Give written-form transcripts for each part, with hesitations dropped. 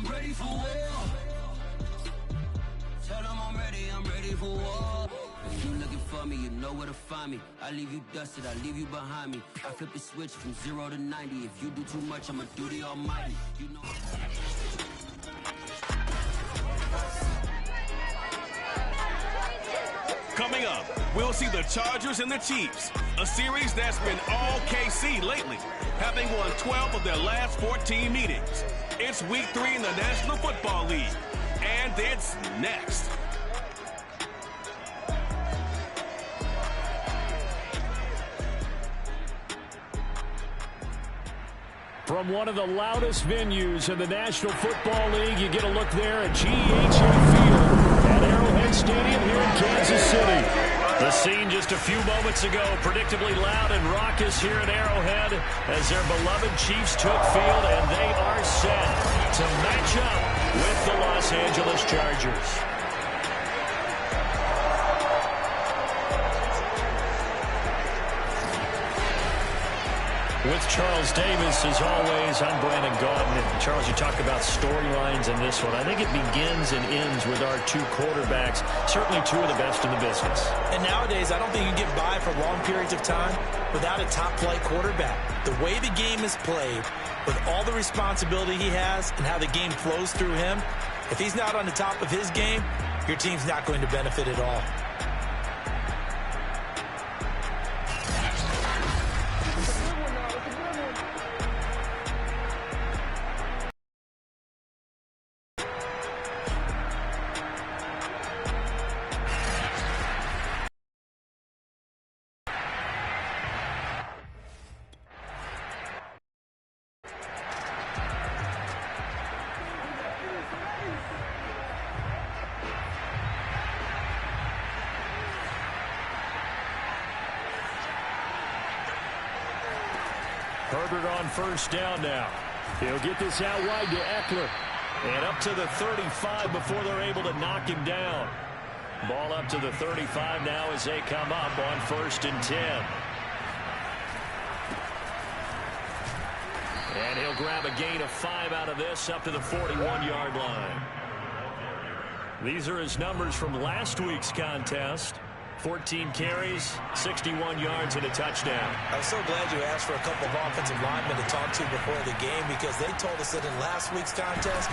I'm ready for war. Tell them I'm ready for war. If you looking for me, you know where to find me. I leave you dusted, I leave you behind me. I flip the switch from 0 to 90. If you do too much, I'ma do the almighty. You know. Coming up, we'll see the Chargers and the Chiefs, a series that's been all KC lately, having won 12 of their last 14 meetings. It's week 3 in the National Football League, and it's next. From one of the loudest venues in the National Football League, you get a look there at GEHA Field at Arrowhead Stadium here in Kansas City. The scene just a few moments ago, predictably loud and raucous here at Arrowhead as their beloved Chiefs took field, and they are set to match up with the Los Angeles Chargers. With Charles Davis, as always, I'm Brandon Gaudin. And Charles, you talk about storylines in this one. I think it begins and ends with our two quarterbacks, certainly two of the best in the business. And nowadays, I don't think you get by for long periods of time without a top-flight quarterback. The way the game is played, with all the responsibility he has and how the game flows through him, if he's not on the top of his game, your team's not going to benefit at all. Herbert on first down now. He'll get this out wide to Eckler. And up to the 35 before they're able to knock him down. Ball up to the 35 now as they come up on 1st and 10. And he'll grab a gain of 5 out of this up to the 41-yard line. These are his numbers from last week's contest. 14 carries, 61 yards, and a touchdown. I'm so glad you asked for a couple of offensive linemen to talk to before the game, because they told us that in last week's contest,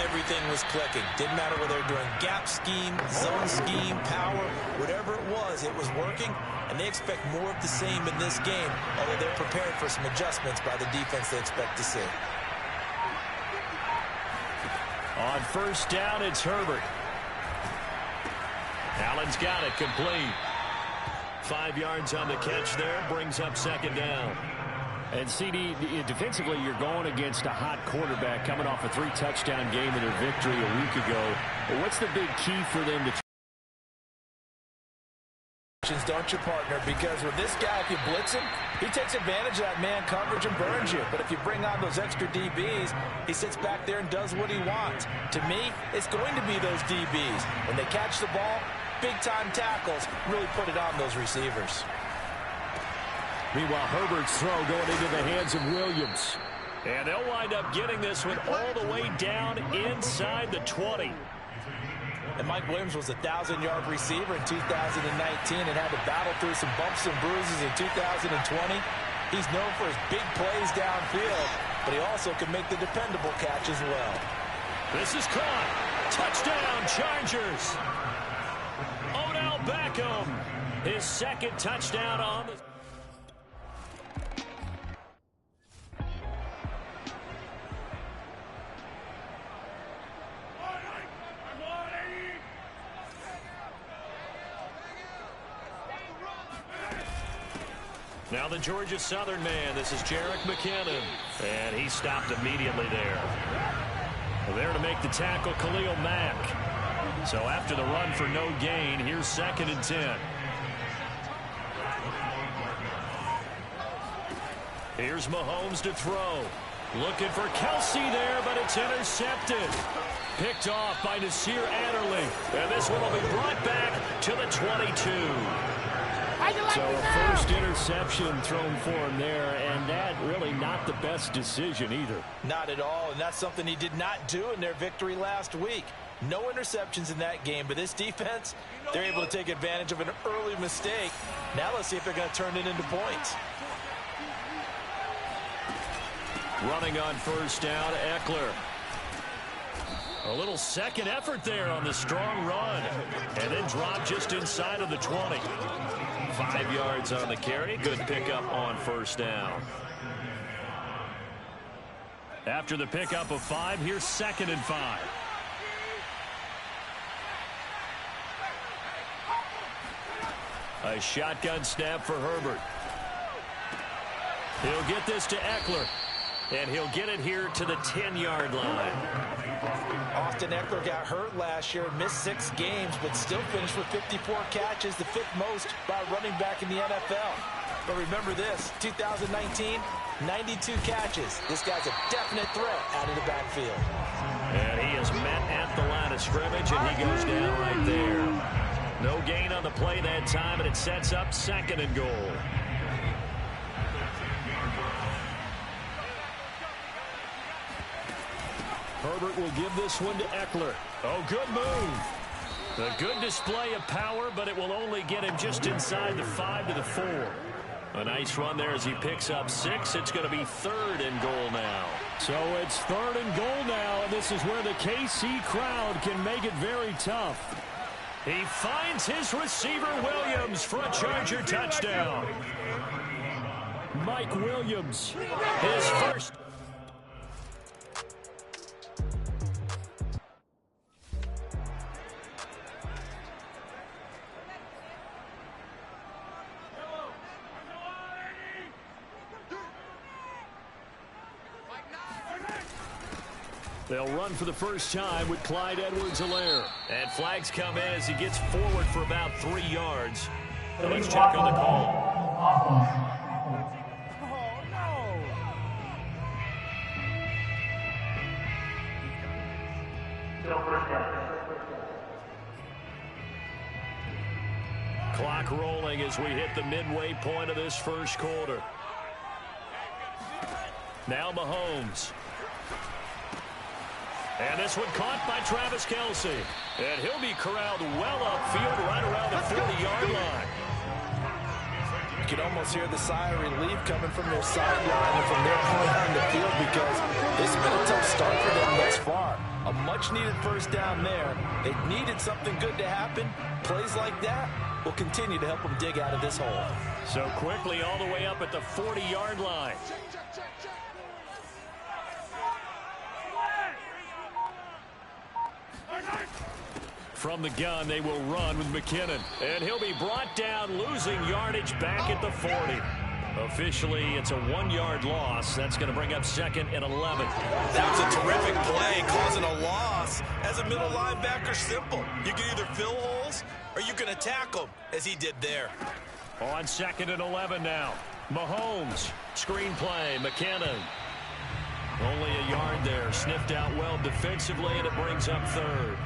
everything was clicking. Didn't matter whether they were doing gap scheme, zone scheme, power, whatever it was working, and they expect more of the same in this game, although they're prepared for some adjustments by the defense they expect to see. On first down, it's Herbert. Allen's got it, complete. 5 yards on the catch there, brings up 2nd down. And CD, defensively, you're going against a hot quarterback coming off a 3-touchdown game in their victory a week ago. But what's the big key for them to don't you, partner? Because with this guy, if you blitz him, he takes advantage of that man coverage and burns you. But if you bring on those extra DBs, he sits back there and does what he wants. To me, it's going to be those DBs. When they catch the ball, big-time tackles really put it on those receivers. Meanwhile, Herbert's throw going into the hands of Williams. And they'll wind up getting this one all the way down inside the 20. And Mike Williams was a 1,000-yard receiver in 2019 and had to battle through some bumps and bruises in 2020. He's known for his big plays downfield, but he also can make the dependable catch as well. This is caught. Touchdown, Chargers. Odell Beckham, his 2nd touchdown on the... Now the Georgia Southern man, this is Jerick McKinnon. And he stopped immediately there. There to make the tackle, Khalil Mack. So after the run for no gain, here's 2nd and 10. Here's Mahomes to throw. Looking for Kelsey there, but it's intercepted. Picked off by Nasir Adderley. And this one will be brought back to the 22. So a first interception thrown for him there, and that really not the best decision either. Not at all, and that's something he did not do in their victory last week. No interceptions in that game, but this defense, they're able to take advantage of an early mistake. Now let's see if they're going to turn it into points. Running on first down, Eckler. A little second effort there on the strong run. And then drop just inside of the 20. 5 yards on the carry. Good pickup on first down. After the pickup of 5, here's 2nd and 5. A shotgun snap for Herbert. He'll get this to Eckler. And he'll get it here to the 10-yard line. Austin Eckler got hurt last year, missed 6 games, but still finished with 54 catches, the 5th most by a running back in the NFL. But remember this, 2019, 92 catches. This guy's a definite threat out of the backfield. And he is met at the line of scrimmage, and he goes down right there. No gain on the play that time, and it sets up 2nd and goal. Herbert will give this one to Eckler. Oh, good move. A good display of power, but it will only get him just inside the 5 to the 4. A nice run there as he picks up 6. It's going to be 3rd and goal now. So it's 3rd and goal now, and this is where the KC crowd can make it very tough. He finds his receiver, Williams, for a Charger touchdown. Mike Williams, his first. They'll run for the first time with Clyde Edwards-Helaire. And flags come in as he gets forward for about 3 yards. And let's check on the call. Clock rolling as we hit the midway point of this first quarter. Now Mahomes. And this one caught by Travis Kelce. And he'll be corralled well upfield right around the 40-yard line. You can almost hear the sigh of relief coming from their sideline and from their point on the field because this has been a tough start for them thus far. A much-needed first down there. They needed something good to happen. Plays like that will continue to help them dig out of this hole. So quickly all the way up at the 40-yard line. From the gun, they will run with McKinnon. And he'll be brought down, losing yardage back at the 40. Officially, it's a 1-yard loss. That's going to bring up 2nd and 11. That was a terrific play, causing a loss. As a middle linebacker, simple. You can either fill holes or you can attack them, as he did there. On 2nd and 11 now. Mahomes, screen play, McKinnon. Only a yard there, sniffed out well defensively, and it brings up 3rd.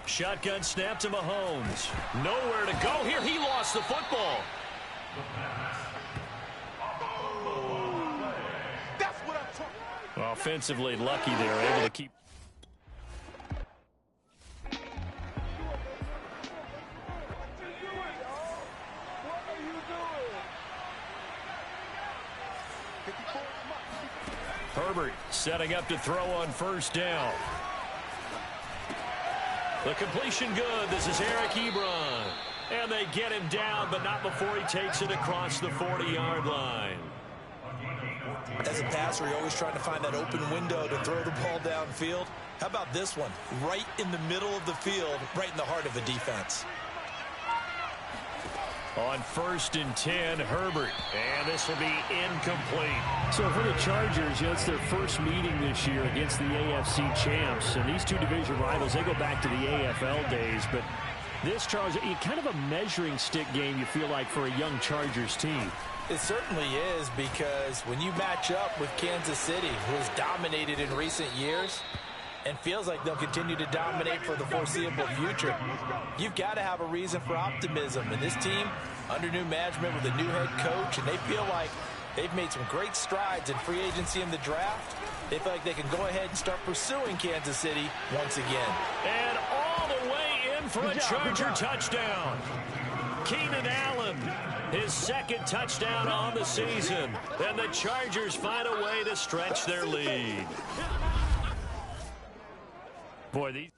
Shotgun snap to Mahomes. Nowhere to go here. He lost the football. Offensively lucky there, able to keep. Herbert setting up to throw on first down. The completion good. This is Eric Ebron. And they get him down, but not before he takes it across the 40-yard line. As a passer, you're always trying to find that open window to throw the ball downfield. How about this one? Right in the middle of the field, right in the heart of the defense. On 1st and 10, Herbert. And this will be incomplete. So for the Chargers, it's their first meeting this year against the AFC champs. And these two division rivals, they go back to the AFL days. But this Chargers, kind of a measuring stick game, you feel like, for a young Chargers team. It certainly is, because when you match up with Kansas City, who has dominated in recent years, and feels like they'll continue to dominate for the foreseeable future. You've got to have a reason for optimism. And this team, under new management with a new head coach, and they feel like they've made some great strides in free agency in the draft. They feel like they can go ahead and start pursuing Kansas City once again. And all the way in for a Charger touchdown. Keenan Allen, his second touchdown on the season. And the Chargers find a way to stretch their lead. Boy, these...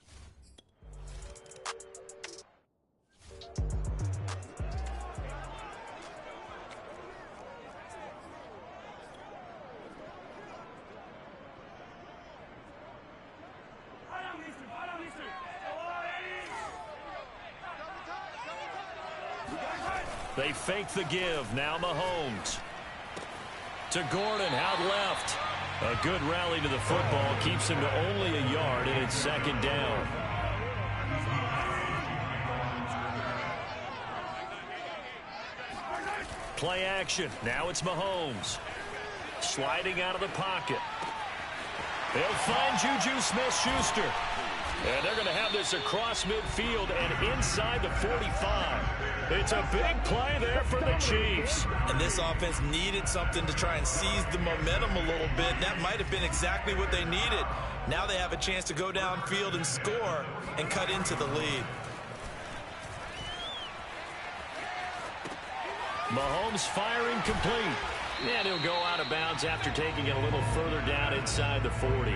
They fake the give. Now Mahomes. To Gordon, out left. A good rally to the football. Keeps him to only a yard, and it's second down. Play action. Now it's Mahomes. Sliding out of the pocket. They'll find Juju Smith-Schuster. And they're going to have this across midfield and inside the 45. It's a big play there for the Chiefs. And this offense needed something to try and seize the momentum a little bit. And that might have been exactly what they needed. Now they have a chance to go downfield and score and cut into the lead. Mahomes firing complete. And he'll go out of bounds after taking it a little further down inside the 40.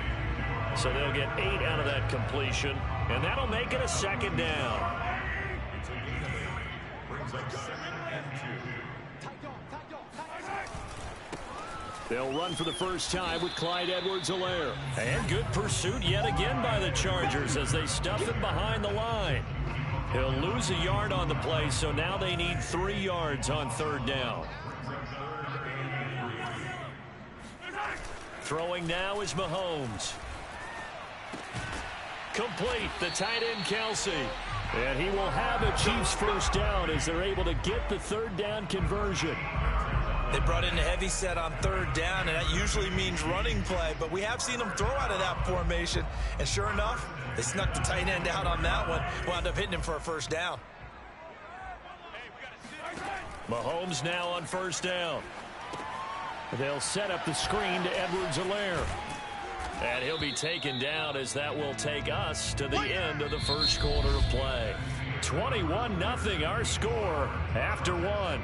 So they'll get 8 out of that completion, and that'll make it a second down. They'll run for the first time with Clyde Edwards-Helaire. And good pursuit yet again by the Chargers as they stuff him behind the line. He'll lose a yard on the play, so now they need 3 yards on third down. Throwing now is Mahomes. Complete, the tight end Kelsey. And he will have a Chiefs first down as they're able to get the third down conversion. They brought in a heavy set on third down, and that usually means running play, but we have seen them throw out of that formation. And sure enough, they snuck the tight end out on that one, wound up hitting him for a first down. Mahomes now on first down. They'll set up the screen to Edwards-Helaire. And he'll be taken down as that will take us to the end of the first quarter of play. 21-0 our score after 1.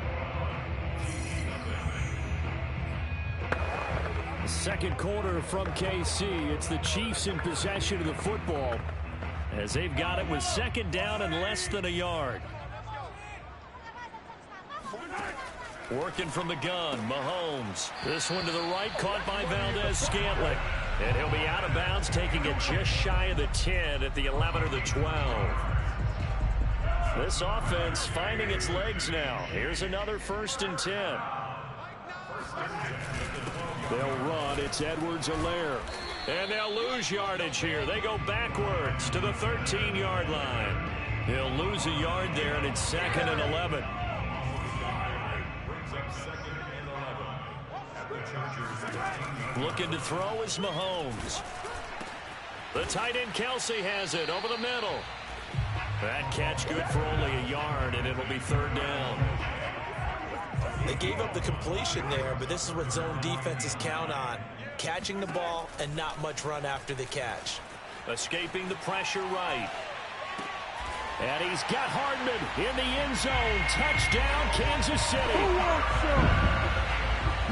The second quarter from KC. It's the Chiefs in possession of the football as they've got it with second down and less than a yard. Working from the gun, Mahomes. This one to the right, caught by Valdez-Scantling. And he'll be out of bounds, taking it just shy of the 10 at the 11 or the 12. This offense finding its legs now. Here's another 1st and 10. They'll run. It's Edwards-Helaire. And they'll lose yardage here. They go backwards to the 13-yard line. He'll lose a yard there, and it's 2nd and 11. Looking to throw is Mahomes. The tight end Kelsey has it over the middle. That catch good for only a yard, and it'll be third down. They gave up the completion there, but this is what zone defenses count on. Catching the ball and not much run after the catch. Escaping the pressure right. And he's got Hardman in the end zone. Touchdown, Kansas City.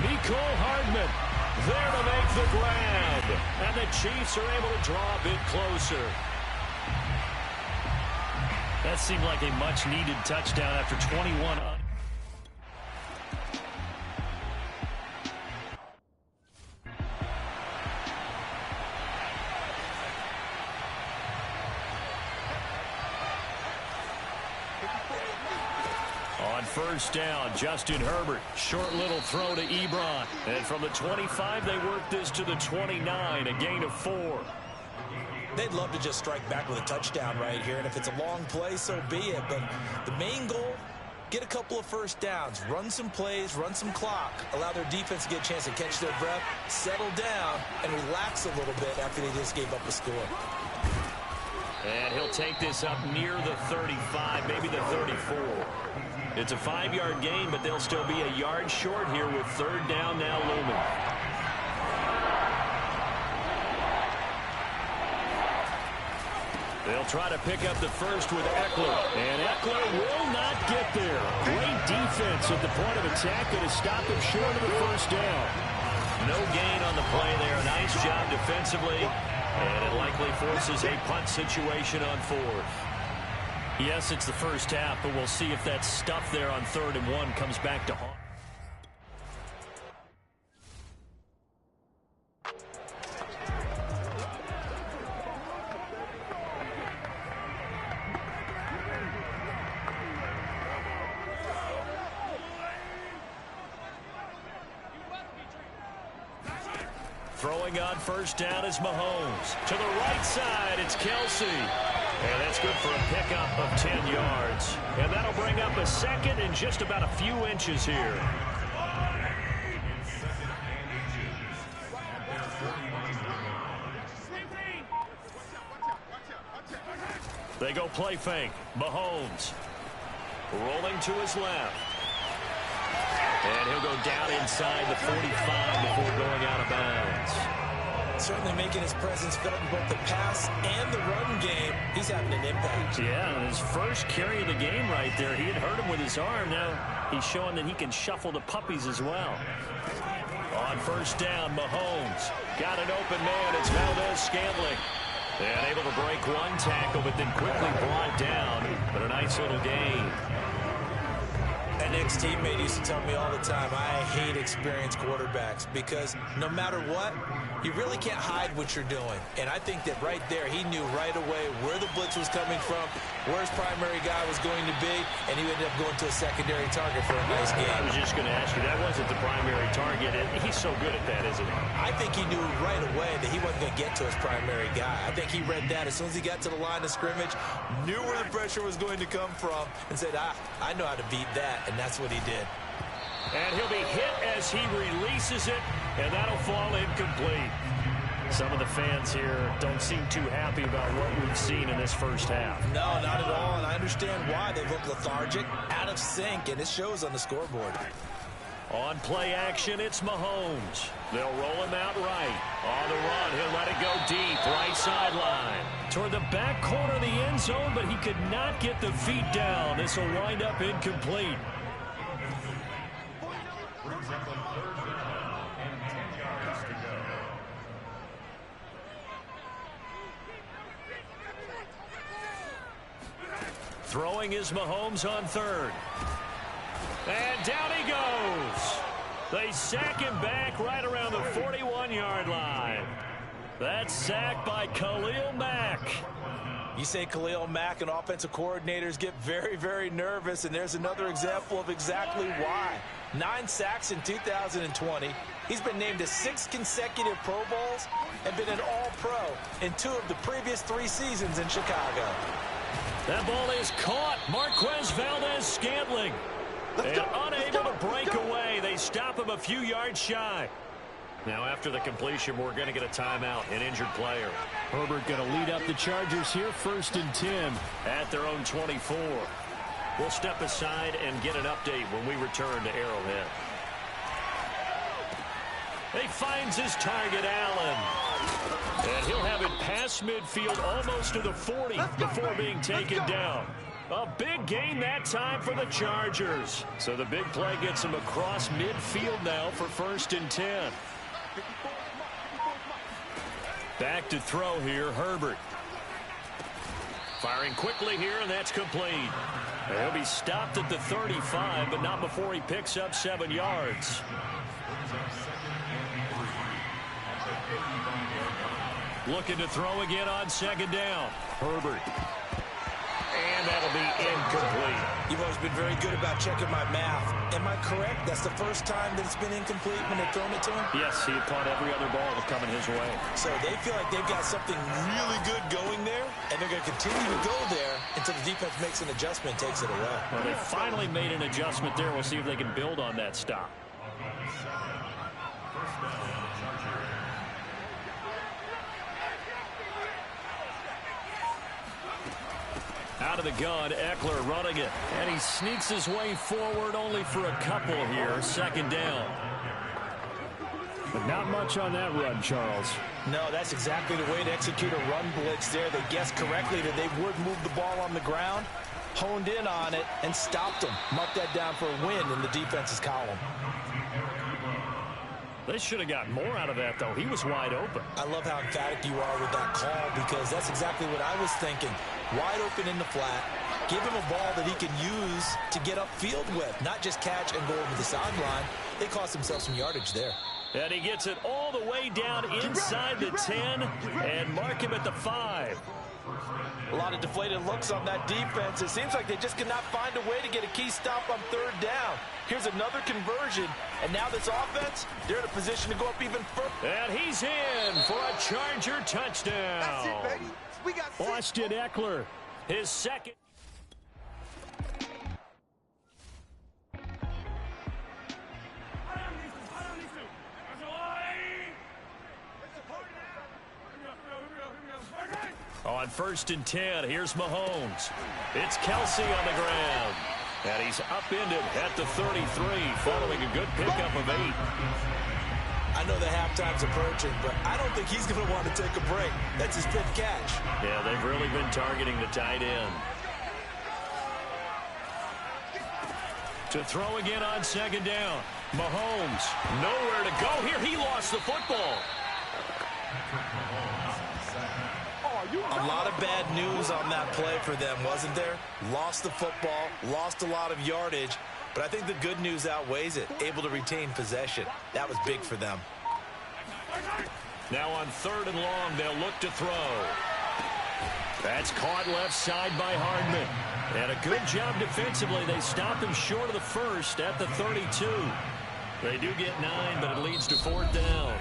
Mecole Hardman there to make the grab. And the Chiefs are able to draw a bit closer. That seemed like a much-needed touchdown after 21. On first down, Justin Herbert. Short little throw to Ebron. And from the 25, they work this to the 29, a gain of 4. They'd love to just strike back with a touchdown right here, and if it's a long play, so be it. But the main goal get a couple of first downs, run some plays, run some clock, allow their defense to get a chance to catch their breath, settle down, and relax a little bit after they just gave up a score. And he'll take this up near the 35, maybe the 34. It's a 5-yard gain, but they'll still be a yard short here with third down now looming. They'll try to pick up the first with Eckler. And Eckler will not get there. Great defense at the point of attack that has stopped him short of the first down. No gain on the play there. Nice job defensively. And it likely forces a punt situation on fourth. Yes, it's the first half, but we'll see if that stuff there on 3rd and 1 comes back to haunt. Throwing on first down is Mahomes. To the right side, it's Kelsey. And that's good for a pickup of 10 yards. And that'll bring up a second in just about a few inches here. They go play fake. Mahomes rolling to his left. And he'll go down inside the 45 before going out of bounds. Certainly making his presence felt in both the pass and the run game. He's having an impact. Yeah, his first carry of the game right there. He had hurt him with his arm. Now he's showing that he can shuffle the puppies as well. On first down, Mahomes got an open man. It's Valdez-Scantling. And able to break one tackle, but then quickly brought down. But a nice little gain. An ex-teammate used to tell me all the time, I hate experienced quarterbacks because no matter what, you really can't hide what you're doing. And I think that right there, he knew right away where the blitz was coming from, where his primary guy was going to be, and he ended up going to a secondary target for a nice game. I was just going to ask you, that wasn't the primary target. He's so good at that, isn't he? I think he knew right away that he wasn't going to get to his primary guy. I think he read that as soon as he got to the line of scrimmage, knew where the pressure was going to come from, and said, I know how to beat that. And that's what he did. And he'll be hit as he releases it, and that'll fall incomplete. Some of the fans here don't seem too happy about what we've seen in this first half. No, not at all, and I understand why. They look lethargic, out of sync, and it shows on the scoreboard. On play action, it's Mahomes. They'll roll him out right. On the run, he'll let it go deep, right sideline. Toward the back corner of the end zone, but he could not get the feet down. This will wind up incomplete. Throwing is Mahomes on third. And down he goes. They sack him back right around the 41-yard line. That's sacked by Khalil Mack. You say Khalil Mack, and offensive coordinators get very, very nervous, and there's another example of exactly why. 9 sacks in 2020. He's been named to 6 consecutive Pro Bowls and been an All-Pro in 2 of the previous 3 seasons in Chicago. That ball is caught. Marquez Valdez-Scantling. And unable to break away. They stop him a few yards shy. Now after the completion, we're going to get a timeout, an injured player. Herbert going to lead up the Chargers here, 1st and 10 at their own 24. We'll step aside and get an update when we return to Arrowhead. He finds his target, Allen. And he'll have it past midfield almost to the 40 before being taken down. A big gain that time for the Chargers. So the big play gets him across midfield now for 1st and 10. Back to throw here, Herbert. Firing quickly here, and that's complete. He'll be stopped at the 35, but not before he picks up 7 yards. Looking to throw again on 2nd down. Herbert. And that'll be incomplete. You've always been very good about checking my math. Am I correct? That's the first time that it's been incomplete when they've thrown it to him? Yes, he had caught every other ball coming his way. So they feel like they've got something really good going there, and they're going to continue to go there until the defense makes an adjustment and takes it away. Well, they finally made an adjustment there. We'll see if they can build on that stop. Out of the gun, Eckler running it. And he sneaks his way forward only for a couple here. Second down. But not much on that run, Charles. No, that's exactly the way to execute a run blitz there. They guessed correctly that they would move the ball on the ground, honed in on it, and stopped them. Marked that down for a win in the defense's column. They should have got more out of that, though. He was wide open. I love how emphatic you are with that call because that's exactly what I was thinking. Wide open in the flat. Give him a ball that he can use to get upfield with, not just catch and go over the sideline. They cost themselves some yardage there. And he gets it all the way down inside the 10 and mark him at the 5. A lot of deflated looks on that defense. It seems like they just cannot find a way to get a key stop on third down. Here's another conversion, and now this offense, they're in a position to go up even further. And he's in for a Charger touchdown. That's it, baby. We got Austin Eckler, his second. On 1st and 10, here's Mahomes. It's Kelsey on the ground. And he's upended at the 33, following a good pickup of 8. I know the halftime's approaching, but I don't think he's going to want to take a break. That's his 5th catch. Yeah, they've really been targeting the tight end. To throw again on 2nd down. Mahomes, nowhere to go here. He lost the football. A lot of bad news on that play for them, wasn't there? Lost the football, lost a lot of yardage, but I think the good news outweighs it. Able to retain possession. That was big for them. Now on 3rd and long, they'll look to throw. That's caught left side by Hardman. And a good job defensively. They stop him short of the 1st at the 32. They do get 9, but it leads to 4th down.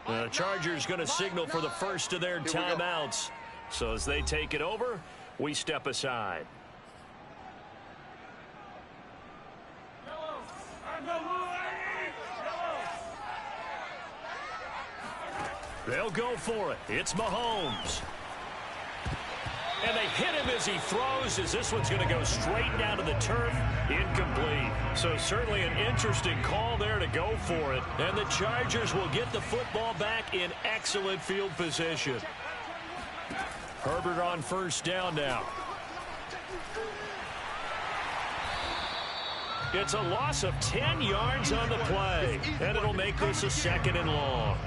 The Chargers going to signal for the first of their timeouts. So as they take it over, we step aside. They'll go for it. It's Mahomes. And they hit him as he throws, as this one's going to go straight down to the turf. Incomplete. So certainly an interesting call there to go for it. And the Chargers will get the football back in excellent field position. Herbert on 1st down now. It's a loss of 10 yards on the play. And it'll make this a 2nd and long.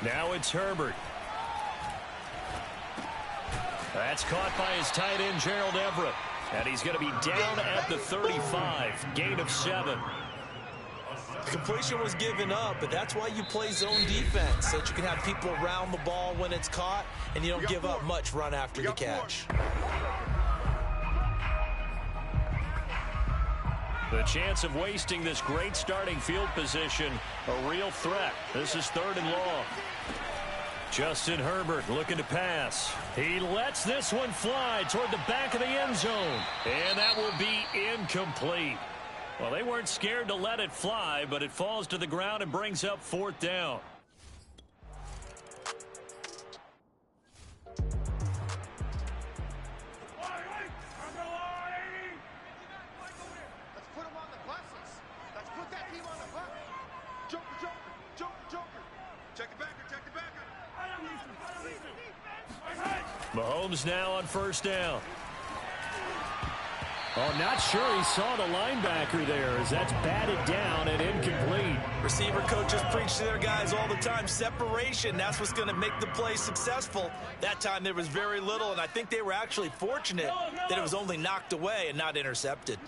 Now it's Herbert. That's caught by his tight end, Gerald Everett. And he's going to be down at the 35. Gain of 7. The completion was given up, but that's why you play zone defense, so that you can have people around the ball when it's caught, and you don't give up much run after the catch. The chance of wasting this great starting field position, a real threat. This is 3rd and long. Justin Herbert looking to pass. He lets this one fly toward the back of the end zone. And that will be incomplete. Well, they weren't scared to let it fly, but it falls to the ground and brings up 4th down. Mahomes now on 1st down. Oh, not sure he saw the linebacker there as that's batted down and incomplete. Receiver coaches preach to their guys all the time. Separation, that's what's going to make the play successful. That time there was very little, and I think they were actually fortunate that it was only knocked away and not intercepted.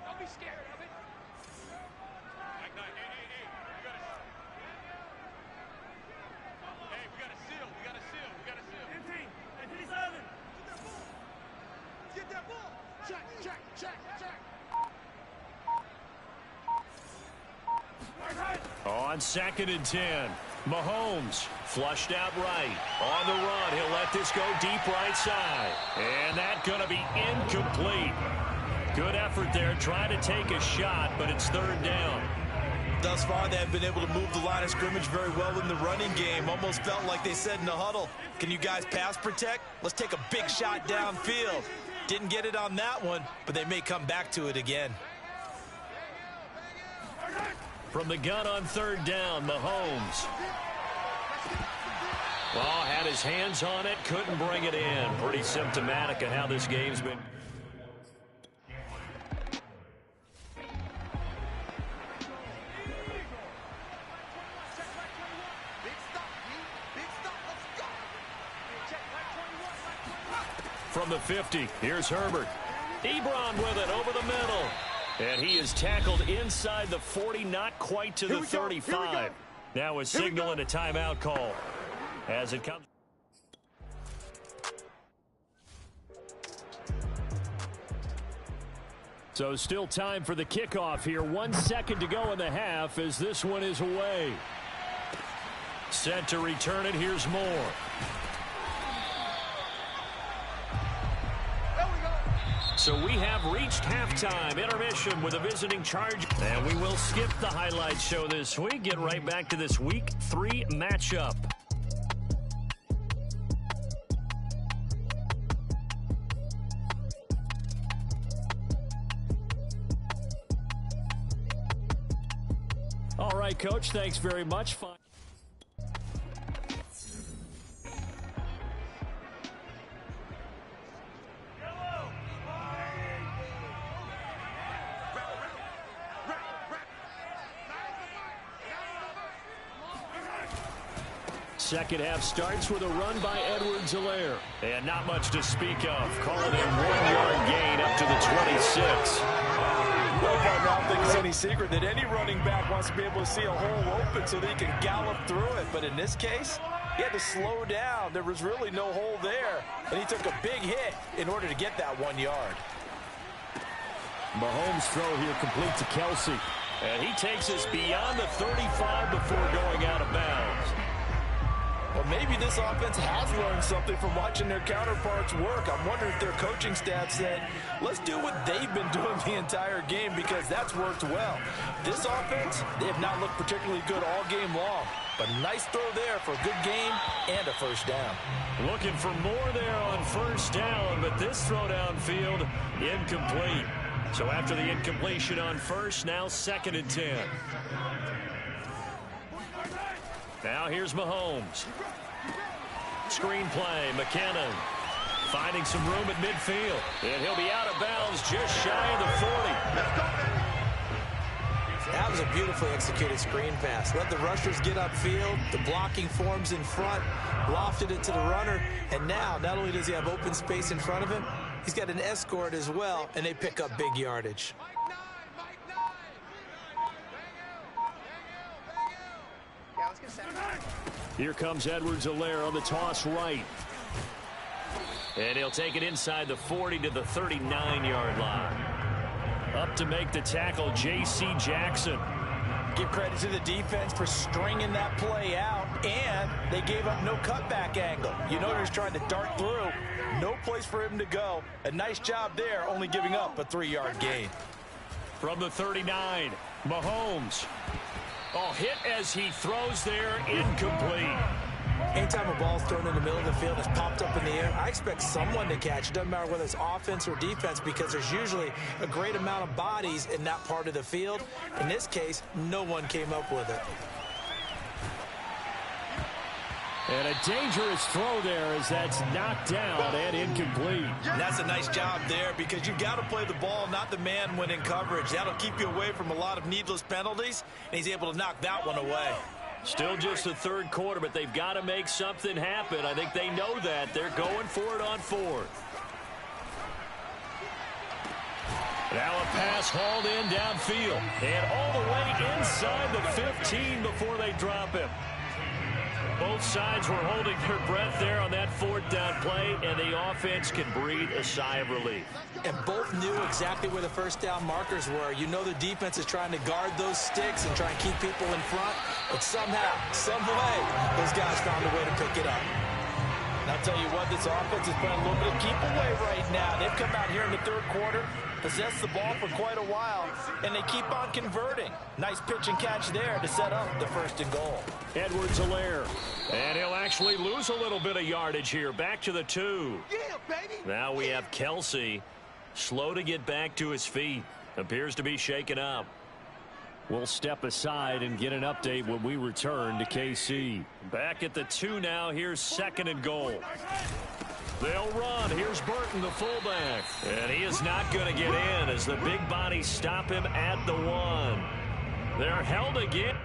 Don't be scared of it. On 2nd and 10, Mahomes flushed out right. On the run, he'll let this go deep right side. And that's going to be incomplete. Good effort there, trying to take a shot, but it's 3rd down. Thus far, they have been able to move the line of scrimmage very well in the running game. Almost felt like they said in the huddle, can you guys pass protect? Let's take a big shot downfield. Didn't get it on that one, but they may come back to it again. From the gun on 3rd down, Mahomes. Well, had his hands on it, couldn't bring it in. Pretty symptomatic of how this game's been. From the 50, here's Herbert. Ebron with it over the middle. And he is tackled inside the 40, not quite to the 35. Now a signal and a timeout call as it comes. So still time for the kickoff here. 1 second to go in the half as this one is away. Set to return it. Here's Moore. So we have reached halftime intermission with a visiting Charge. And we will skip the highlight show this week. Get right back to this Week 3 matchup. All right, Coach, thanks very much. Fine. Second half starts with a run by Edwards-Helaire. And not much to speak of. Calling in 1-yard gain up to the 26. Well, I don't think it's any secret that any running back wants to be able to see a hole open so that he can gallop through it. But in this case, he had to slow down. There was really no hole there. And he took a big hit in order to get that 1 yard. Mahomes' throw here complete to Kelsey. And he takes us beyond the 35 before going out of bounds. Well, maybe this offense has learned something from watching their counterparts work. I'm wondering if their coaching staff said, let's do what they've been doing the entire game because that's worked well. This offense, they have not looked particularly good all game long. But a nice throw there for a good game and a 1st down. Looking for more there on 1st down, but this throw downfield incomplete. So after the incompletion on 1st, now 2nd and 10. Now here's Mahomes. Screen play, McKinnon finding some room at midfield. And he'll be out of bounds just shy of the 40. That was a beautifully executed screen pass. Let the rushers get upfield. The blocking forms in front. Lofted it to the runner. And now, not only does he have open space in front of him, he's got an escort as well, and they pick up big yardage. Here comes Edwards-Helaire on the toss right. And he'll take it inside the 40 to the 39-yard line. Up to make the tackle, J.C. Jackson. Give credit to the defense for stringing that play out, and they gave up no cutback angle. You know, he's trying to dart through. No place for him to go. A nice job there, only giving up a 3-yard gain. From the 39, Mahomes. Oh, hit as he throws there, incomplete. Anytime a ball's thrown in the middle of the field, it's popped up in the air, I expect someone to catch. It doesn't matter whether it's offense or defense because there's usually a great amount of bodies in that part of the field. In this case, no one came up with it. And a dangerous throw there as that's knocked down and incomplete. And that's a nice job there because you've got to play the ball, not the man when in coverage. That'll keep you away from a lot of needless penalties, and he's able to knock that one away. Still just the 3rd quarter, but they've got to make something happen. I think they know that. They're going for it on 4th. Now a pass hauled in downfield. And all the way inside the 15 before they drop him. Both sides were holding their breath there on that fourth down play, and the offense can breathe a sigh of relief. And both knew exactly where the first down markers were. You know the defense is trying to guard those sticks and try and keep people in front, but somehow, some way, those guys found a way to pick it up. And I'll tell you what, this offense is playing a little bit of keep away right now. They've come out here in the third quarter, possessed the ball for quite a while, and they keep on converting. Nice pitch and catch there to set up the first and goal. Edwards-Helaire. And he'll actually lose a little bit of yardage here. Back to the 2. Yeah, baby. Now we have Kelsey. Slow to get back to his feet. Appears to be shaken up. We'll step aside and get an update when we return to KC. Back at the 2 now. Here's second and goal. They'll run. Here's Burton, the fullback. And he is not going to get in as the big bodies stop him at the 1. They're held again.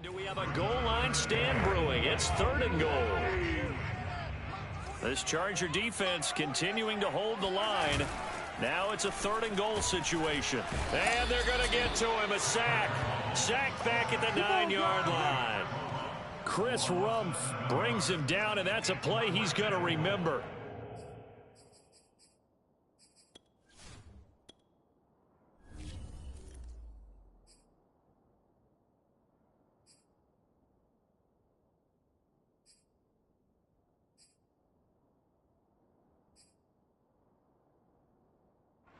Do we have a goal line stand brewing? It's third and goal. This Charger defense continuing to hold the line. Now it's a third and goal situation. And they're going to get to him. A sack. Sack back at the 9-yard line. Chris Rumpf brings him down, and that's a play he's going to remember.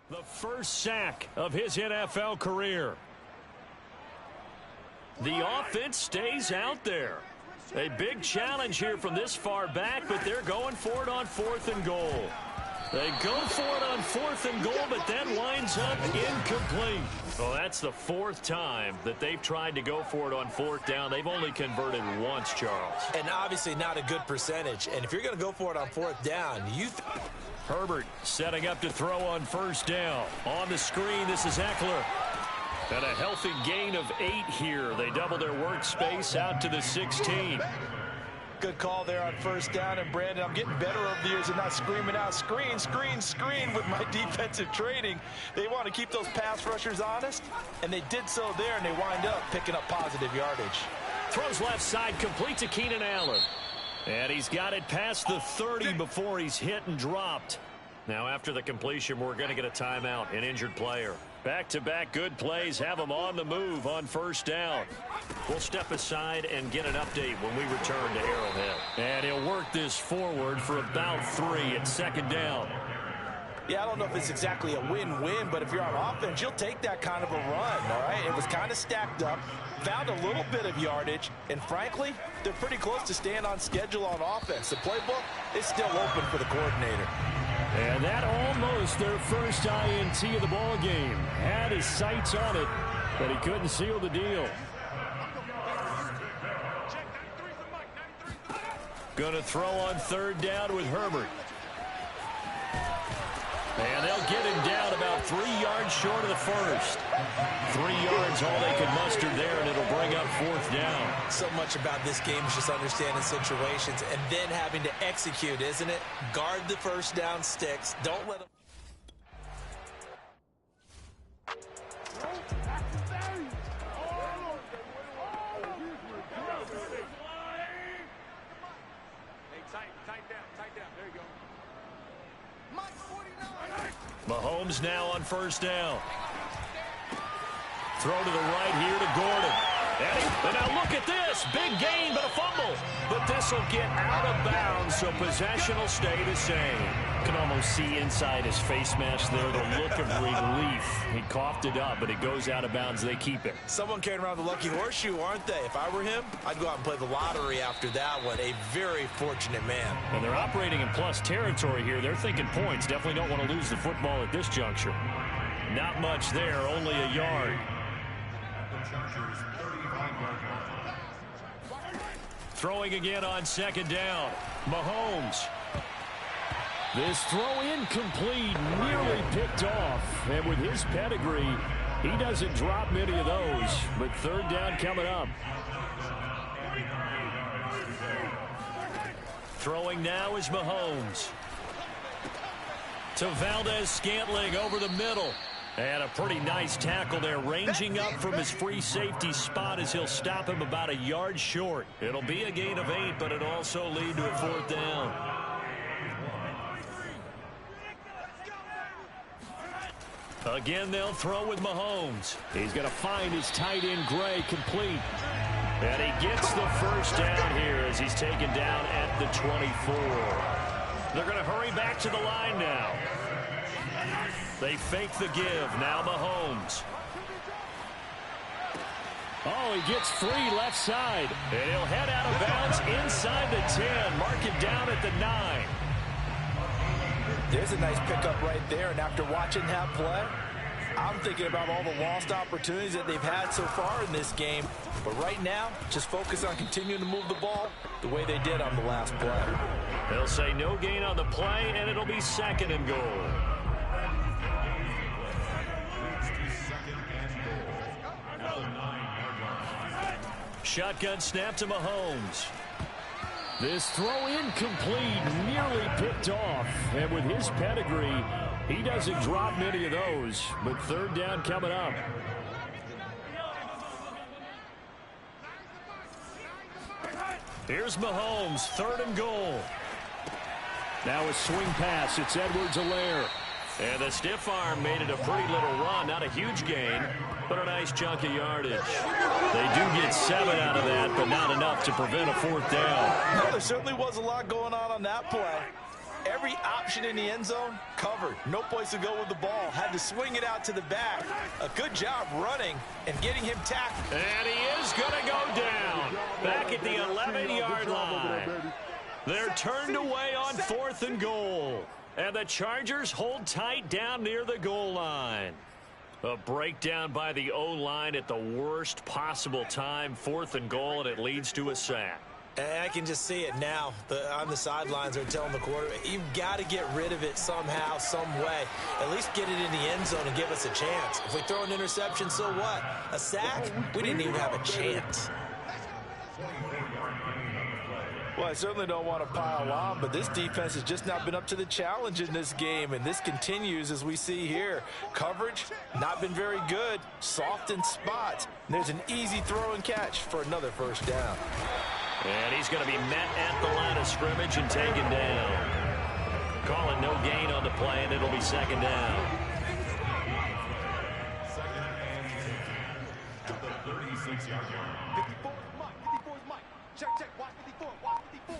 The first sack of his NFL career. The offense stays out there. A big challenge here from this far back, but they're going for it on fourth and goal. They go for it on fourth and goal, but that winds up incomplete. Well, that's the fourth time that they've tried to go for it on fourth down. They've only converted once, Charles. And obviously not a good percentage. And if you're going to go for it on fourth down, Herbert setting up to throw on first down. On the screen, this is Eckler. And a healthy gain of 8 here. They double their workspace out to the 16. Good call there on first down. And, Brandon, I'm getting better over the years and not screaming out, screen, screen, screen with my defensive training. They want to keep those pass rushers honest, and they did so there, and they wind up picking up positive yardage. Throws left side, complete to Keenan Allen. And he's got it past the 30 before he's hit and dropped. Now after the completion, we're going to get a timeout, an injured player. Back-to-back good plays have him on the move on first down. We'll step aside and get an update when we return to Arrowhead. And he'll work this forward for about 3 at second down. Yeah, I don't know if it's exactly a win-win, but if you're on offense, you'll take that kind of a run, all right? It was kind of stacked up, found a little bit of yardage, and frankly, they're pretty close to staying on schedule on offense. The playbook is still open for the coordinator. And that almost their first INT of the ball game. Had his sights on it, but he couldn't seal the deal. Going to throw on third down with Herbert. And they'll get him down about 3 yards short of the first. 3 yards, all they could muster there, and it'll bring up fourth down. So much about this game is just understanding situations and then having to execute, isn't it? Guard the first down sticks. Don't let them. Mahomes now on first down. Throw to the right here to Gordon. And now look at this. Big gain, but a fumble. But this will get out of bounds, so possession will stay the same. You can almost see inside his face mask there the look of relief. He coughed it up, but it goes out of bounds. They keep it. Someone carrying around the lucky horseshoe, aren't they? If I were him, I'd go out and play the lottery after that one. A very fortunate man. And they're operating in plus territory here. They're thinking points. Definitely don't want to lose the football at this juncture. Not much there, only a yard. Throwing again on second down. Mahomes. This throw incomplete, nearly picked off. And with his pedigree, he doesn't drop many of those. But third down coming up. Throwing now is Mahomes. To Valdez-Scantling over the middle. And a pretty nice tackle there, ranging up from his free safety spot as he'll stop him about a yard short. It'll be a gain of 8, but it'll also lead to a fourth down. Again, they'll throw with Mahomes. He's going to find his tight end, Gray, complete. And he gets the first down here as he's taken down at the 24. They're going to hurry back to the line now. They fake the give. Now Mahomes. Oh, he gets free left side. And he'll head out of bounds inside the 10. Mark it down at the 9. There's a nice pickup right there. And after watching that play, I'm thinking about all the lost opportunities that they've had so far in this game. But right now, just focus on continuing to move the ball the way they did on the last play. They'll say no gain on the play, and it'll be second and goal. Shotgun snap to Mahomes. This throw incomplete, nearly picked off. And with his pedigree, he doesn't drop many of those. But third down coming up. Here's Mahomes, third and goal. Now a swing pass. It's Edwards-Helaire. And the stiff arm made it a pretty little run. Not a huge gain, but a nice chunk of yardage. They do get 7 out of that, but not enough to prevent a fourth down. No, there certainly was a lot going on that play. Every option in the end zone covered. No place to go with the ball. Had to swing it out to the back. A good job running and getting him tackled. And he is going to go down. Back at the 11-yard line. They're turned away on fourth and goal. And the Chargers hold tight down near the goal line. A breakdown by the O-line at the worst possible time. Fourth and goal, and it leads to a sack. And I can just see it now. On the sidelines, they're telling the quarterback, you've got to get rid of it somehow, some way. At least get it in the end zone and give us a chance. If we throw an interception, so what? A sack? We didn't even have a chance. Well, I certainly don't want to pile on, but this defense has just not been up to the challenge in this game, and this continues as we see here. Coverage, not been very good, soft in spots. And there's an easy throw and catch for another first down. And he's going to be met at the line of scrimmage and taken down. Calling no gain on the play, and it'll be second down. At the 36-yard line. 54 is Mike. 54 is Mike. Check, watch 54, watch 54.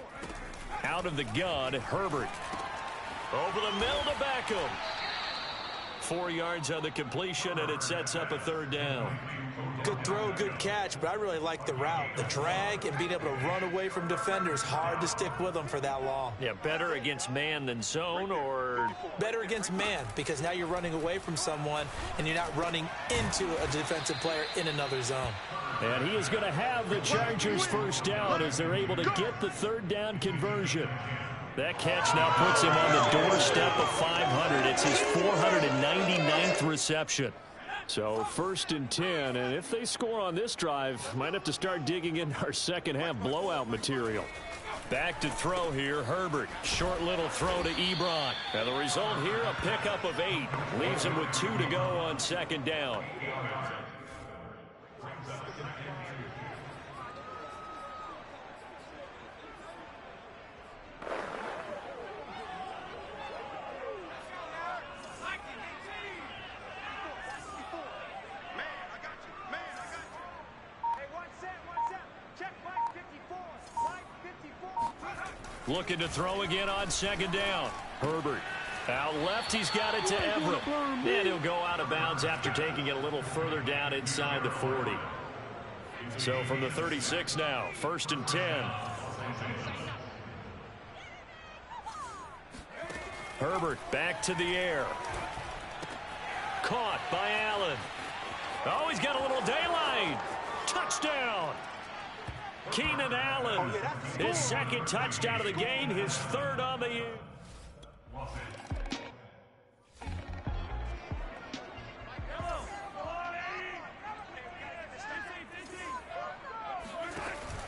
Out of the gun, Herbert. Over the middle to Beckham. 4 yards on the completion, and it sets up a third down. Good throw, good catch, but I really like the route. The drag and being able to run away from defenders. Hard to stick with them for that long. Yeah, better against man than zone, or? Better against man, because now you're running away from someone, and you're not running into a defensive player in another zone. And he is going to have the Chargers first down as they're able to get the third down conversion. That catch now puts him on the doorstep of 500. It's his 499th reception. So first and 10, and if they score on this drive, might have to start digging in our second half blowout material. Back to throw here, Herbert. Short little throw to Ebron. And the result here, a pickup of 8. Leaves him with 2 to go on second down. Looking to throw again on second down. Herbert. Out left, he's got it to Everett. And he'll go out of bounds after taking it a little further down inside the 40. So from the 36 now, first and 10. Herbert back to the air. Caught by Allen. Oh, he's got a little daylight. Touchdown. Keenan Allen, his second touchdown of the game, his third on the year.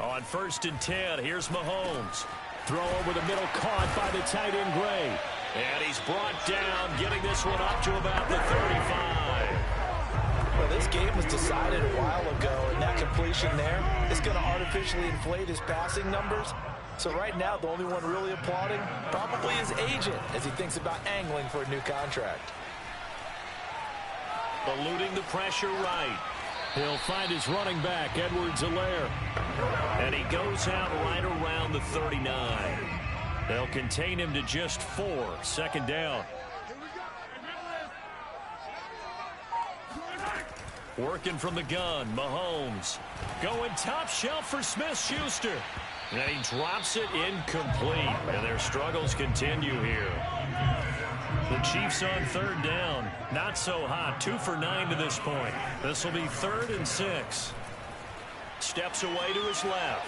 On 1st and 10, here's Mahomes. Throw over the middle, caught by the tight end Gray. And he's brought down, getting this one up to about the 35. Well, this game was decided a while ago, and that completion there is going to artificially inflate his passing numbers. So right now, the only one really applauding probably his agent as he thinks about angling for a new contract. Eluding the pressure right. He'll find his running back, Edwards-Helaire. And he goes out right around the 39. They'll contain him to just 4. 2nd down. Working from the gun, Mahomes. Going top shelf for Smith-Schuster. And he drops it incomplete. And their struggles continue here. The Chiefs on 3rd down. Not so hot. 2 for 9 to this point. This will be 3rd and 6. Steps away to his left.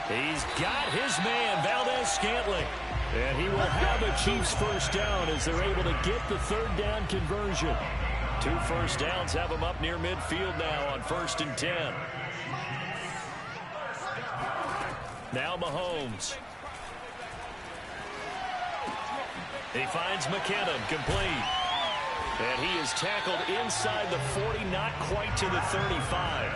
He's got his man, Valdez-Scantling. And he will have a Chiefs first down as they're able to get the 3rd down conversion. 2 first downs have him up near midfield now on 1st and 10. Now Mahomes. He finds McKinnon, complete. And he is tackled inside the 40, not quite to the 35.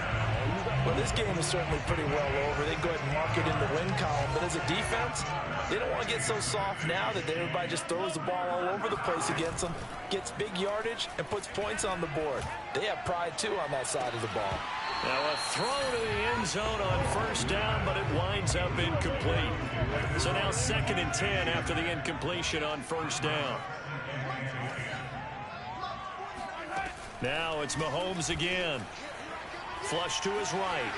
Well, this game is certainly pretty well over. They go ahead and mark it in the win column. But as a defense, they don't want to get so soft now that everybody just throws the ball all over the place against them, gets big yardage, and puts points on the board. They have pride, too, on that side of the ball. Now a throw to the end zone on 1st down, but it winds up incomplete. So now 2nd and 10 after the incompletion on 1st down. Now it's Mahomes again. Flush to his right.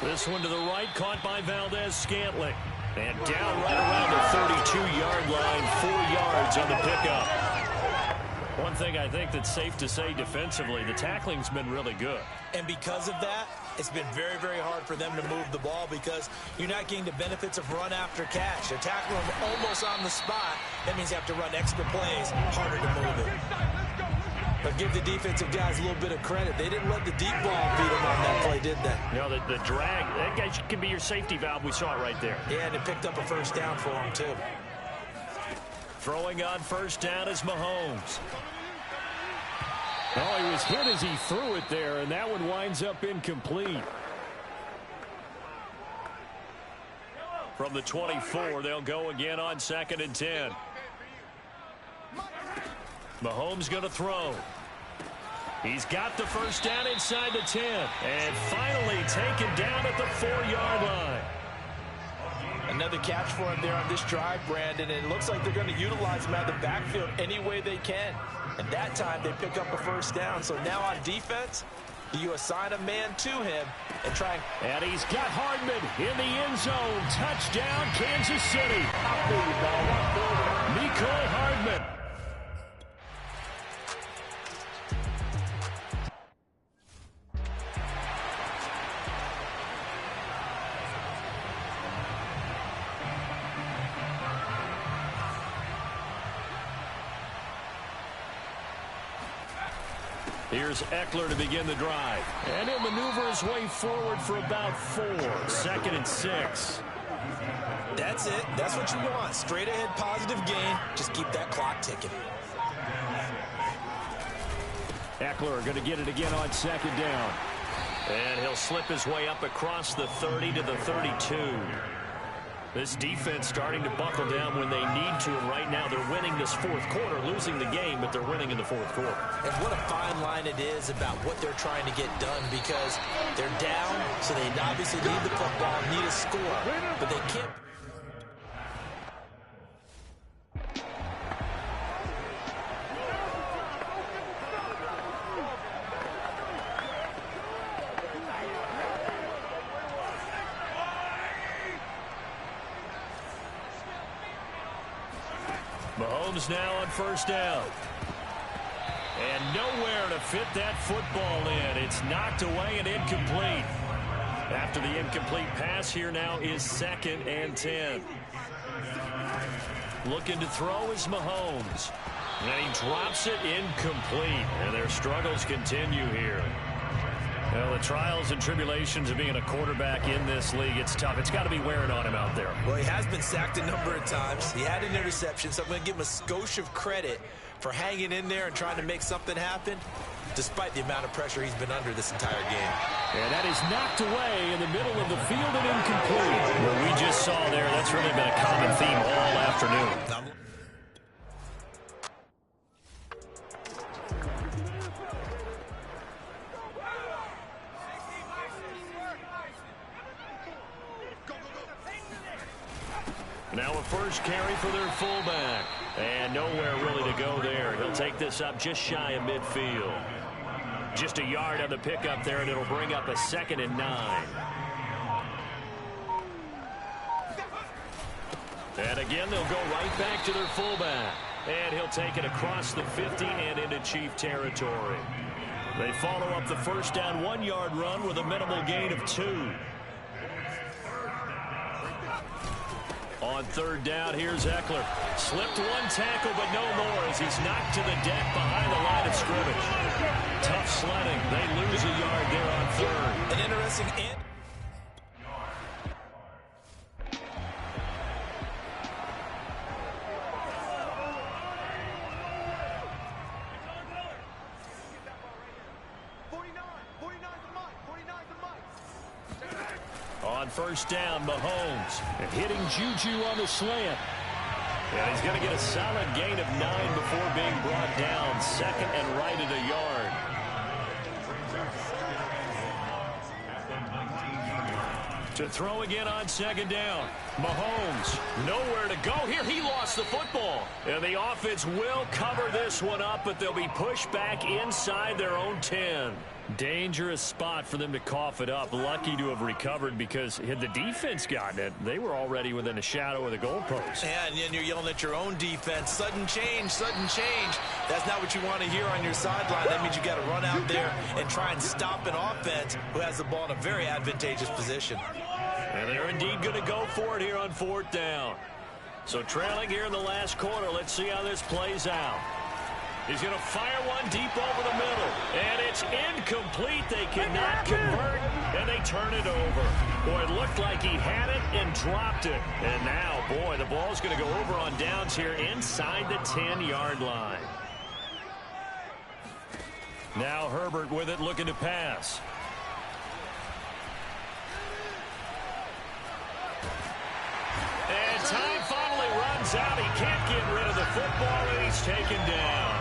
This one to the right, caught by Valdez-Scantling. And down right around the 32-yard line, 4 yards on the pickup. One thing I think that's safe to say defensively, the tackling's been really good. And because of that, it's been very, very hard for them to move the ball because you're not getting the benefits of run after catch. They're tackling them almost on the spot. That means you have to run extra plays, harder to move it. But give the defensive guys a little bit of credit. They didn't let the deep ball beat them on that play, did they? You know, the drag, that guy can be your safety valve. We saw it right there. Yeah, and it picked up a first down for him, too. Throwing on 1st down is Mahomes. Oh, he was hit as he threw it there, and that one winds up incomplete. From the 24, they'll go again on 2nd and 10. Mahomes going to throw. He's got the first down inside the 10. And finally taken down at the 4-yard line. Another catch for him there on this drive, Brandon. And it looks like they're going to utilize him out of the backfield any way they can. And that time they pick up a first down. So now on defense, you assign a man to him and try. And he's got Hardman in the end zone. Touchdown, Kansas City. Mecole Hardman. Here's Eckler to begin the drive. And he'll maneuver his way forward for about 4. 2nd and 6. That's it. That's what you want. Straight ahead positive gain. Just keep that clock ticking. Eckler going to get it again on 2nd down. And he'll slip his way up across the 30 to the 32. This defense starting to buckle down when they need to, and right now they're winning this 4th quarter, losing the game, but they're winning in the 4th quarter. And what a fine line it is about what they're trying to get done, because they're down, so they obviously need the football, need a score, but they can't. Mahomes now on 1st down. And nowhere to fit that football in. It's knocked away and incomplete. After the incomplete pass, here now is 2nd and 10. Looking to throw is Mahomes. And he drops it incomplete. And their struggles continue here. Well, the trials and tribulations of being a quarterback in this league, it's tough. It's got to be wearing on him out there. Well, he has been sacked a number of times. He had an interception, so I'm going to give him a skosh of credit for hanging in there and trying to make something happen, despite the amount of pressure he's been under this entire game. And that is knocked away in the middle of the field and incomplete. What we just saw there, that's really been a common theme all afternoon. Now a first carry for their fullback. And nowhere really to go there. He'll take this up just shy of midfield. Just a yard on the pickup there, and it'll bring up a 2nd and 9. And again, they'll go right back to their fullback. And he'll take it across the 50 and into Chief territory. They follow up the first down 1-yard run with a minimal gain of 2. On 3rd down, here's Eckler. Slipped one tackle, but no more as he's knocked to the deck behind the line of scrimmage. Tough sledding. They lose a yard there on 3rd. An interesting end. On 1st down, Mahomes. And hitting Juju on the slant. And he's going to get a solid gain of 9 before being brought down. 2nd and right at a yard. To throw again on 2nd down. Mahomes, nowhere to go here. He lost the football. And the offense will cover this one up, but they'll be pushed back inside their own 10. Dangerous spot for them to cough it up. Lucky to have recovered because had the defense gotten it, they were already within a shadow of the goalpost. Yeah, and then you're yelling at your own defense. Sudden change, sudden change. That's not what you want to hear on your sideline. That means you got to run out there and try and stop an offense who has the ball in a very advantageous position. And they're indeed going to go for it here on 4th down. So trailing here in the last quarter. Let's see how this plays out. He's going to fire one deep over the middle. And it's incomplete. They cannot convert, and they turn it over. Boy, it looked like he had it and dropped it. And now, boy, the ball's going to go over on downs here inside the 10-yard line. Now Herbert with it, looking to pass. And time finally runs out. He can't get rid of the football, and he's taken down.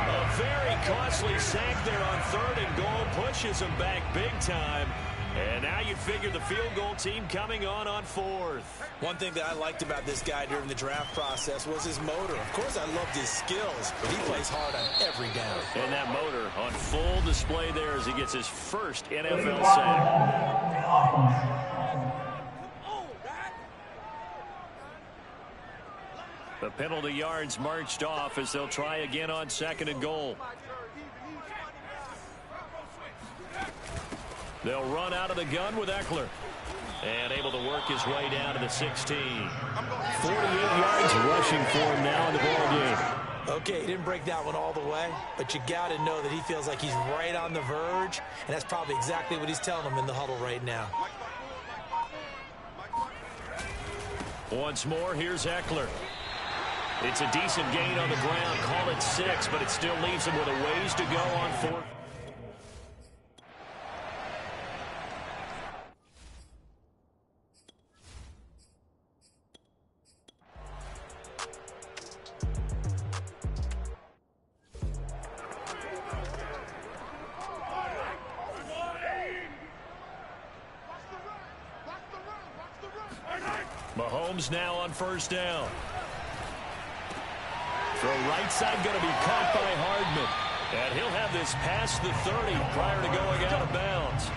A very costly sack there on 3rd and goal. Pushes him back big time. And now you figure the field goal team coming on 4th. One thing that I liked about this guy during the draft process was his motor. Of course, I loved his skills, but he plays hard on every down. And that motor on full display there as he gets his first NFL sack. The penalty yards marched off as they'll try again on 2nd and goal. They'll run out of the gun with Eckler. And able to work his way down to the 16. 48 yards rushing for him now in the ball game. Okay, he didn't break that one all the way, but you got to know that he feels like he's right on the verge, and that's probably exactly what he's telling them in the huddle right now. Once more, here's Eckler. It's a decent gain on the ground. Call it 6, but it still leaves him with a ways to go on 4th. Mahomes now on 1st down. Throw right side going to be caught by Hardman. And he'll have this past the 30 prior to going out of bounds.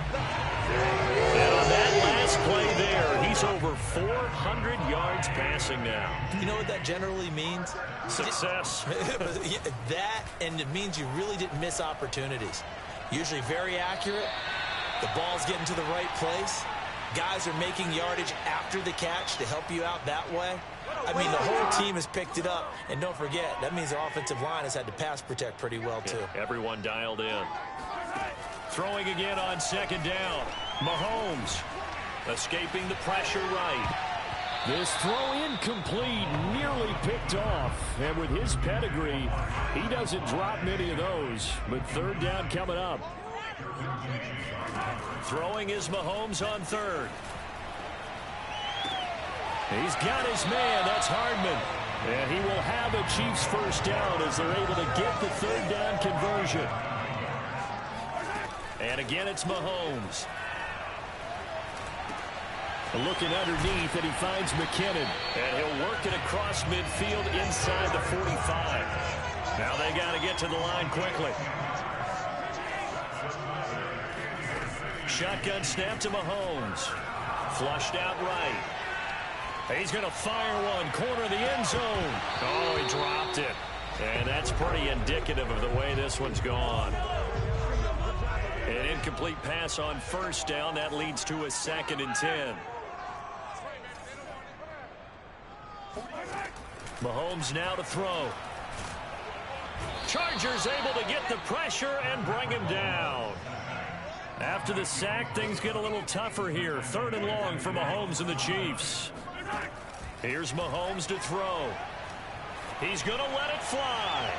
And on that last play there, he's over 400 yards passing now. You know what that generally means? Success. That, and it means you really didn't miss opportunities. Usually very accurate, The ball's getting to the right place. Guys are making yardage after the catch to help you out that way. I mean, the whole team has picked it up. And don't forget, that means the offensive line has had to pass protect pretty well, too. Yeah, everyone dialed in. Throwing again on second down. Mahomes escaping the pressure right. This throw incomplete, nearly picked off. And with his pedigree, he doesn't drop many of those. But third down coming up. Throwing is Mahomes on third. He's got his man. That's Hardman. And he will have a Chiefs first down as they're able to get the third down conversion. And again, it's Mahomes. Looking underneath, and he finds McKinnon. And he'll work it across midfield inside the 45. Now they got to get to the line quickly. Shotgun snap to Mahomes. Flushed out right. He's going to fire one. Corner of the end zone. Oh, he dropped it. And that's pretty indicative of the way this one's gone. An incomplete pass on first down. That leads to a 2nd and 10. Mahomes now to throw. Chargers able to get the pressure and bring him down. After the sack, things get a little tougher here. 3rd and long for Mahomes and the Chiefs. Here's Mahomes to throw. He's going to let it fly.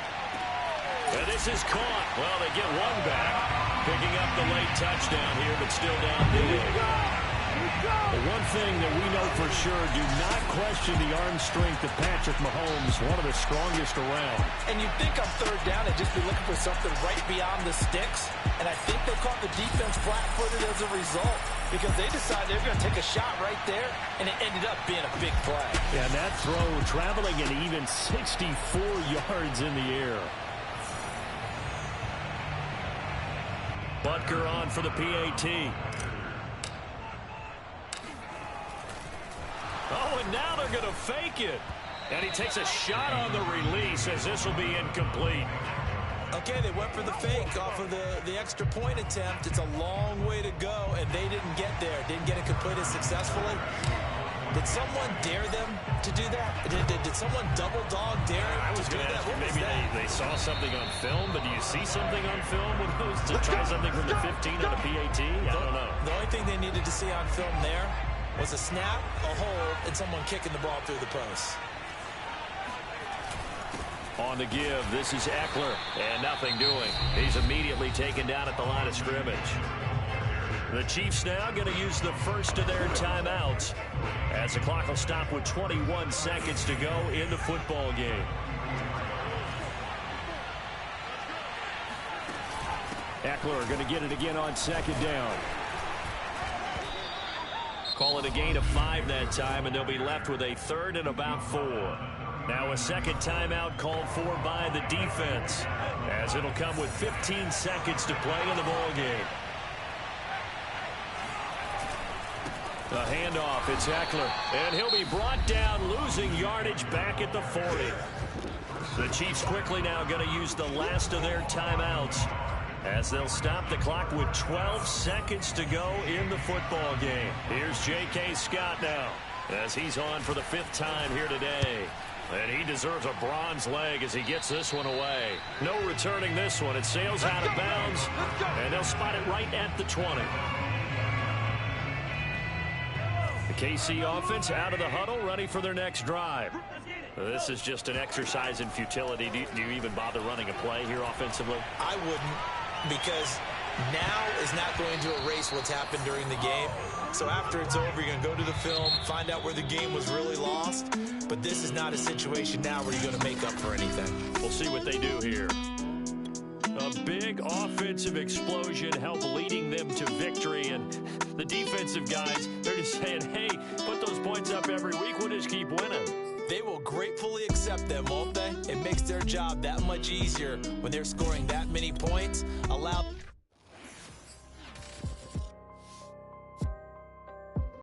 And this is caught. Well, they get one back. Picking up the late touchdown here, but still down big. One thing that we know for sure, do not question the arm strength of Patrick Mahomes, one of the strongest around. And you'd think on third down they'd just be looking for something right beyond the sticks. And I think they caught the defense flat-footed as a result because they decided they were going to take a shot right there, and it ended up being a big play. Yeah, and that throw traveling an even 64 yards in the air. Butker on for the PAT. Oh, and now they're going to fake it. And he takes a shot on the release as this will be incomplete. Okay, they went for the fake off of the extra point attempt. It's a long way to go, and they didn't get there. Didn't get it completed successfully. Did someone dare them to do that? Did someone double dog dare I was going to ask you, maybe they saw something on film, but do you see something on film with those to try something from the 15 on the PAT? I don't know. The only thing they needed to see on film there was a snap, a hold, and someone kicking the ball through the post. On the give, this is Eckler, and nothing doing. He's immediately taken down at the line of scrimmage. The Chiefs now going to use the first of their timeouts as the clock will stop with 21 seconds to go in the football game. Eckler going to get it again on second down. Call it a gain of 5 that time, and they'll be left with a 3rd and about 4. Now a second timeout called for by the defense, as it'll come with 15 seconds to play in the ball game. The handoff, it's Eckler, and he'll be brought down, losing yardage back at the 40. The Chiefs quickly now going to use the last of their timeouts, as they'll stop the clock with 12 seconds to go in the football game. Here's J.K. Scott now, as he's on for the 5th time here today. And he deserves a bronze leg as he gets this one away. No returning this one. It sails out of bounds, and they'll spot it right at the 20. The KC offense out of the huddle, ready for their next drive. This is just an exercise in futility. Do you even bother running a play here offensively? I wouldn't, because now is not going to erase what's happened during the game. So after it's over, you're going to go to the film, find out where the game was really lost. But this is not a situation now where you're going to make up for anything. We'll see what they do here. A big offensive explosion helped leading them to victory. And the defensive guys, they're just saying, hey, put those points up every week. We'll just keep winning. They will gratefully accept them, won't they? It makes their job that much easier when they're scoring that many points. Allow